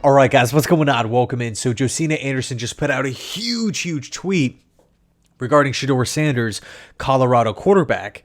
All right, guys, what's going on? Welcome in. So Josina Anderson just put out a huge tweet regarding Shedeur Sanders, Colorado quarterback.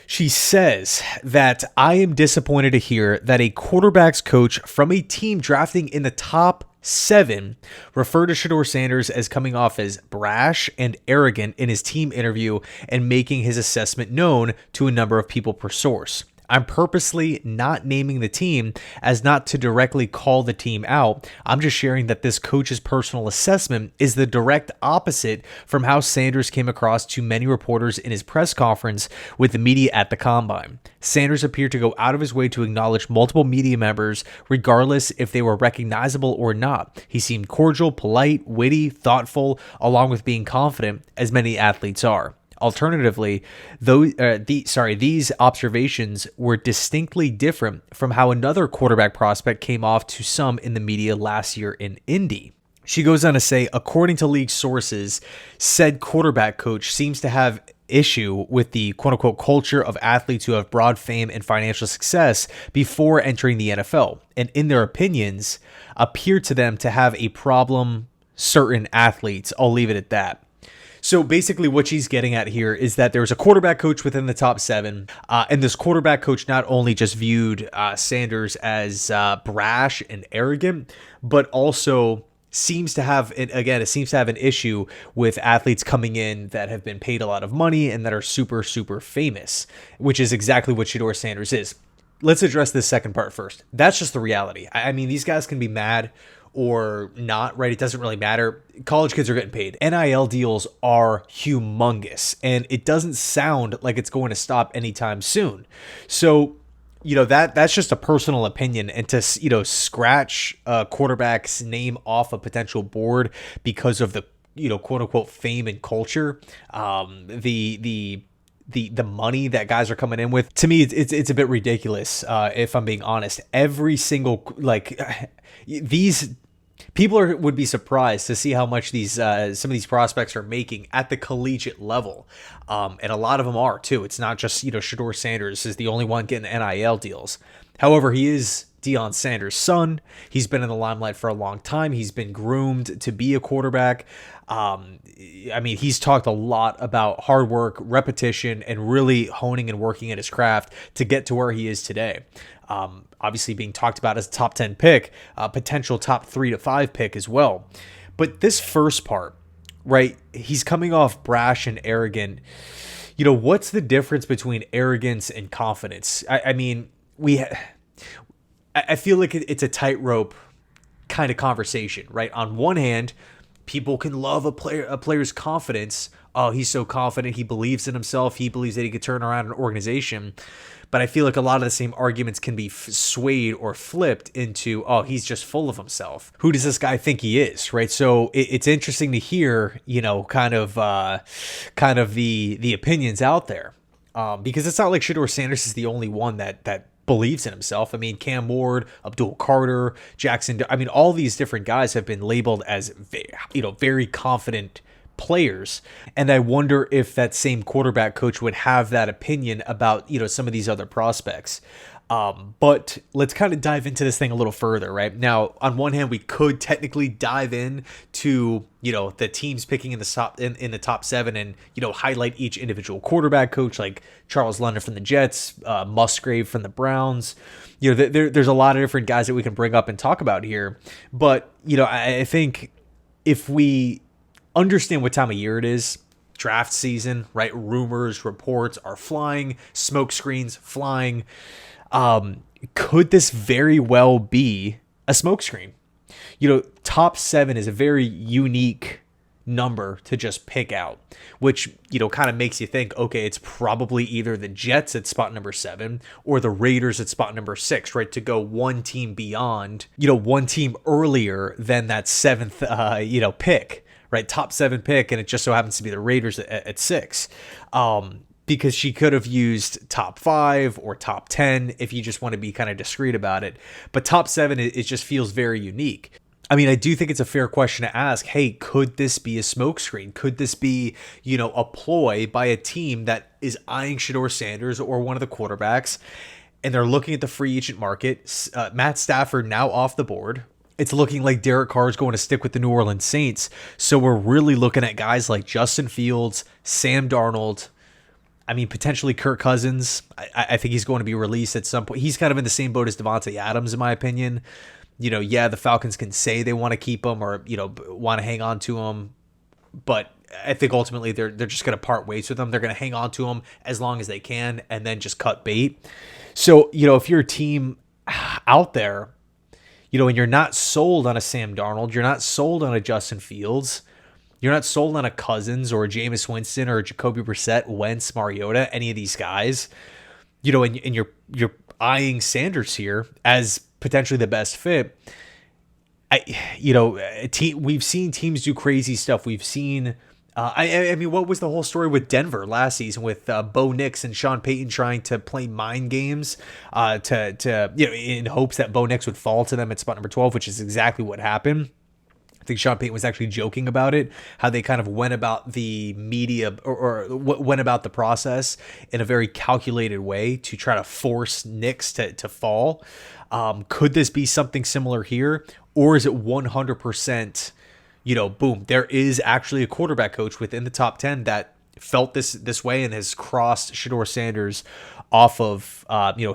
She says that I am disappointed to hear that a quarterback's coach from a team drafting in the top 7 referred to Shedeur Sanders as coming off as brash and arrogant in his team interview and making his assessment known to a number of people per source. I'm purposely not naming the team as not to directly call the team out. I'm just sharing that this coach's personal assessment is the direct opposite from how Sanders came across to many reporters in his press conference with the media at the Combine. Sanders appeared to go out of his way to acknowledge multiple media members, regardless if they were recognizable or not. He seemed cordial, polite, witty, thoughtful, along with being confident, as many athletes are. Alternatively, these observations were distinctly different from how another quarterback prospect came off to some in the media last year in Indy. She goes on to say, according to league sources, said quarterback coach seems to have issue with the quote-unquote culture of athletes who have broad fame and financial success before entering the NFL, and in their opinions, appear to them to have a problem certain athletes. I'll leave it at that. So basically what she's getting at here is that there's a quarterback coach within the top 7, and this quarterback coach not only just viewed Sanders as brash and arrogant, but also seems to have, it seems to have an issue with athletes coming in that have been paid a lot of money and that are super famous, which is exactly what Shedeur Sanders is. Let's address this second part first. That's just the reality. I mean, these guys can be mad or not, right? It doesn't really matter. College kids are getting paid. NIL deals are humongous, and it doesn't sound like it's going to stop anytime soon. So, that's just a personal opinion, and to, scratch a quarterback's name off a potential board because of the, quote unquote fame and culture, the money that guys are coming in with, to me, it's a bit ridiculous. If I'm being honest, every single, these people would be surprised to see how much these some of these prospects are making at the collegiate level, and a lot of them are too. It's not just Shedeur Sanders is the only one getting NIL deals. However, he is Deion Sanders' son. He's been in the limelight for a long time. He's been groomed to be a quarterback. He's talked a lot about hard work, repetition, and really honing and working at his craft to get to where he is today. Obviously being talked about as a top 10 pick, potential top 3 to 5 pick as well. But this first part, right, he's coming off brash and arrogant. What's the difference between arrogance and confidence? I feel like it's a tightrope kind of conversation, right? On one hand, people can love a player's confidence. Oh, he's so confident. He believes in himself. He believes that he could turn around an organization. But I feel like a lot of the same arguments can be swayed or flipped into, oh, he's just full of himself. Who does this guy think he is, right? So it's interesting to hear, kind of the opinions out there, because it's not like Shedeur Sanders is the only one that believes in himself. I mean, Cam Ward, Abdul Carter, Jackson. I mean, all these different guys have been labeled as, very confident players. And I wonder if that same quarterback coach would have that opinion about, some of these other prospects. But let's kind of dive into this thing a little further, right? Now, on one hand, we could technically dive in to, the teams picking in the top 7 and, highlight each individual quarterback coach, like Charles London from the Jets, Musgrave from the Browns. There's a lot of different guys that we can bring up and talk about here. But, I think if we understand what time of year it is, draft season, right? Rumors, reports are flying, smoke screens flying. Could this very well be a smokescreen? Top 7 is a very unique number to just pick out, which, kind of makes you think, okay, it's probably either the Jets at spot number 7 or the Raiders at spot number 6, right? To go one team beyond, one team earlier than that 7th, pick, right? Top 7 pick. And it just so happens to be the Raiders at 6. Because she could have used top 5 or top 10 if you just want to be kind of discreet about it. But top 7, it just feels very unique. I mean, I do think it's a fair question to ask, hey, could this be a smokescreen? Could this be, a ploy by a team that is eyeing Shedeur Sanders or one of the quarterbacks, and they're looking at the free agent market? Matt Stafford now off the board. It's looking like Derek Carr is going to stick with the New Orleans Saints. So we're really looking at guys like Justin Fields, Sam Darnold. I mean, potentially Kirk Cousins. I think he's going to be released at some point. He's kind of in the same boat as Devontae Adams, in my opinion. The Falcons can say they want to keep him or, want to hang on to him. But I think ultimately they're just going to part ways with him. They're going to hang on to him as long as they can and then just cut bait. So, if you're a team out there, and you're not sold on a Sam Darnold, you're not sold on a Justin Fields, you're not sold on a Cousins or a Jameis Winston or a Jacoby Brissett, Wentz, Mariota, any of these guys, and you're eyeing Sanders here as potentially the best fit. We've seen teams do crazy stuff. We've seen, I mean, what was the whole story with Denver last season with Bo Nix and Sean Payton trying to play mind games in hopes that Bo Nix would fall to them at spot number 12, which is exactly what happened. I think Sean Payton was actually joking about it, how they kind of went about the media or went about the process in a very calculated way to try to force Nix to fall. Could this be something similar here? Or is it 100%, boom, there is actually a quarterback coach within the top 10 that felt this way and has crossed Shedeur Sanders off of,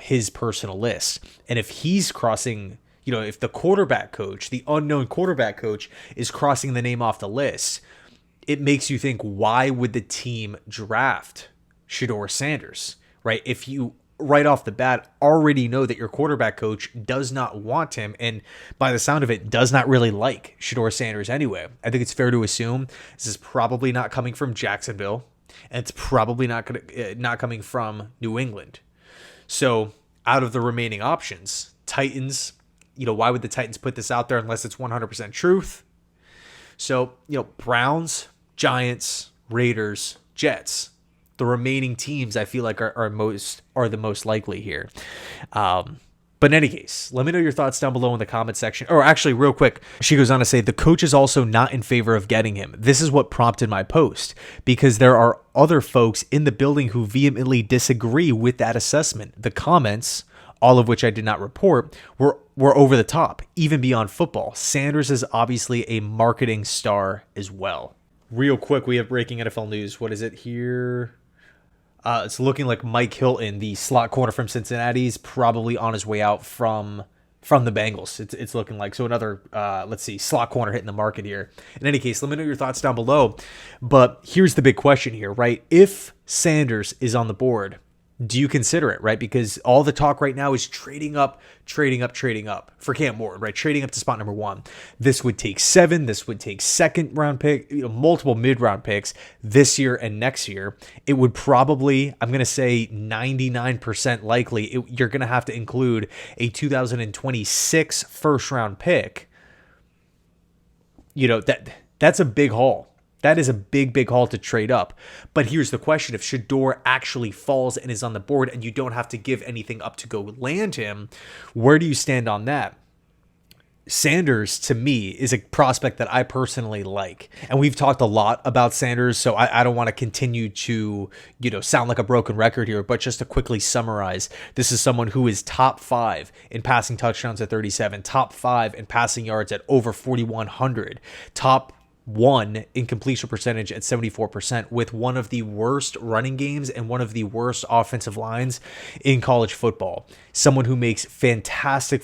his personal list. And if he's crossing, if the quarterback coach, the unknown quarterback coach is crossing the name off the list, it makes you think, why would the team draft Shedeur Sanders, right? If you right off the bat already know that your quarterback coach does not want him and by the sound of it does not really like Shedeur Sanders anyway. I think it's fair to assume this is probably not coming from Jacksonville and it's probably not coming from New England. So out of the remaining options, Titans, why would the Titans put this out there unless it's 100% truth? So, Browns, Giants, Raiders, Jets, the remaining teams I feel like are the most likely here. But in any case, let me know your thoughts down below in the comment section. Or actually, real quick, she goes on to say, the coach is also not in favor of getting him. This is what prompted my post, because there are other folks in the building who vehemently disagree with that assessment. The comments, all of which I did not report, were over the top, even beyond football. Sanders is obviously a marketing star as well. Real quick, we have breaking NFL news. What is it here? It's looking like Mike Hilton, the slot corner from Cincinnati, is probably on his way out from the Bengals. It's looking like. So another, slot corner hitting the market here. In any case, let me know your thoughts down below. But here's the big question here, right? If Sanders is on the board, do you consider it, right? Because all the talk right now is trading up for Cam Ward, right? Trading up to spot number 1. This would take 7. This would take second round pick, multiple mid round picks this year and next year. It would probably, I'm going to say 99% likely, you're going to have to include a 2026 first round pick. That's a big haul. That is a big haul to trade up. But here's the question. If Shedeur actually falls and is on the board and you don't have to give anything up to go land him, where do you stand on that? Sanders, to me, is a prospect that I personally like. And we've talked a lot about Sanders, so I don't want to continue to, sound like a broken record here. But just to quickly summarize, this is someone who is top 5 in passing touchdowns at 37, top 5 in passing yards at over 4,100, top 1 in completion percentage at 74%, with one of the worst running games and one of the worst offensive lines in college football. Someone who makes fantastic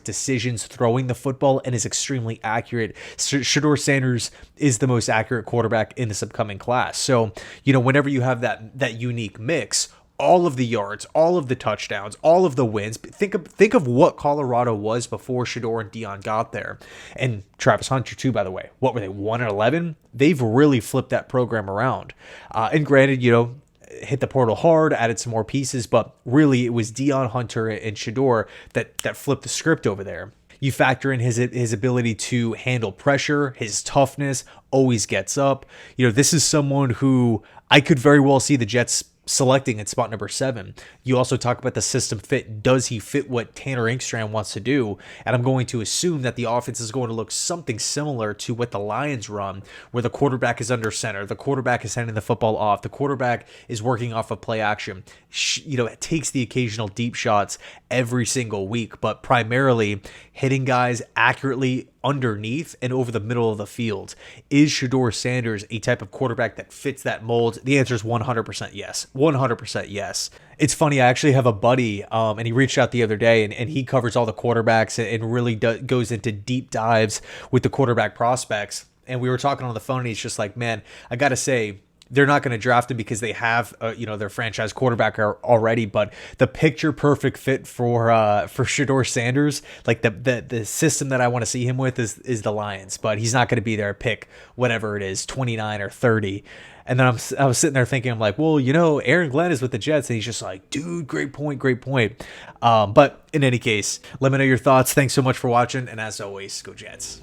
decisions throwing the football and is extremely accurate. Shedeur Sanders is the most accurate quarterback in this upcoming class. So, whenever you have that unique mix, all of the yards, all of the touchdowns, all of the wins. Think of what Colorado was before Shedeur and Deion got there. And Travis Hunter too, by the way. What were they, 1-11? They've really flipped that program around. And granted, hit the portal hard, added some more pieces, but really it was Deion, Hunter, and Shedeur that flipped the script over there. You factor in his ability to handle pressure, his toughness, always gets up. This is someone who I could very well see the Jets selecting at spot number 7. You also talk about the system fit. Does he fit what Tanner Inkstrand wants to do? And I'm going to assume that the offense is going to look something similar to what the Lions run, where the quarterback is under center, the quarterback is handing the football off, the quarterback is working off of play action. It takes the occasional deep shots every single week, but primarily hitting guys accurately underneath and over the middle of the field. Is Shedeur Sanders a type of quarterback that fits that mold? The answer is 100% yes. 100% yes. It's funny, I actually have a buddy, and he reached out the other day, and he covers all the quarterbacks and really goes into deep dives with the quarterback prospects. And we were talking on the phone, and he's just like, man, I got to say, they're not going to draft him because they have, their franchise quarterback already. But the picture perfect fit for Shedeur Sanders, like the system that I want to see him with is the Lions. But he's not going to be there pick whatever it is, 29 or 30. And then I was sitting there thinking, I'm like, well, Aaron Glenn is with the Jets, and he's just like, dude, great point. But in any case, let me know your thoughts. Thanks so much for watching, and as always, go Jets.